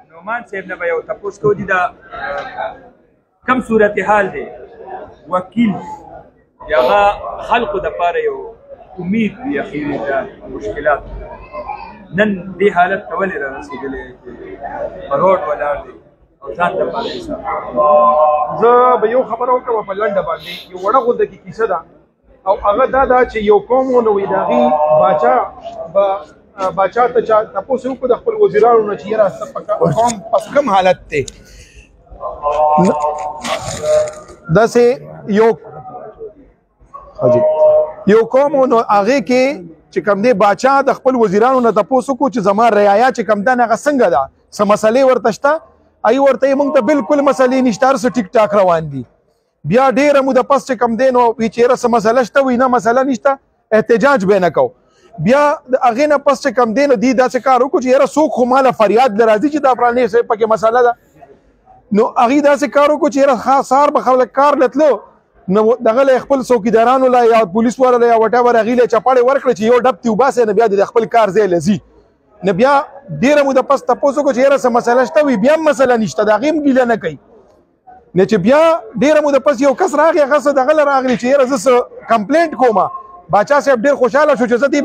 نعمان صاحب نه به یو تپوس کوو چې دا کم صورتحال دی وکیل چې هغه خلقو دپاره یو امید وي اخري د مشکلات نن دې حالت ته ولې رارسېدلی چې په روډ ولاړ دی او ځان دپاره حساب زه به یو خبره وکړم په لنډه باندې یو وړه غونده کې کیسه ده او هغه دا ده چې یو قوم و نو وي د هغې باچا ته چا تپوس یې وکړو د خپل وزیرانو نه چې یاره قوم په کوم حالت دی داسې یو قوم و نو هغې کې چې کوم دی باچا د خپل وزیرانو نه تپوس وکړو چې زما رعایا چې کوم ده هغه څنګه ده څه مسلې ورته شته ای ورته یې موږ ته بالکل مسلې نشته هر څه ټیک ټاک روان دي بیا ډېره موده پس چې کوم دی نو وي چې یاره څه مسله شته وي نه مسله نشته احتجاج به نه کوو بیا د هغې نه پس چې کوم دی نو دوی داسې کار وکړو چې یاره څوک خو ماله فریاد له راځي چې دا فلانې صاحب پکې مسله ده نو هغې داسې کار وکړو چې یاره سهار به خلک کار له تلو نو دغه له خپل څوکیدارانو له یا پولیس والا له یا وټاور هغې له چپاړې ورکړه چې یو ډب تې وباسئ نو بیا د خپل کار ځای له ځي نو بیا ډېره موده پس تپوس وکړو چې یاره څه مسله شته وي بیا هم مسله نشته د هغې هم ګیله نه کوي نه چې بیا ډېره موده پس یو کس راغی هغه څه دغه له راغلی چې یاره زه څه کمپلینټ کومه باچا صاحب ډېر خوشحاله شو چې زه دې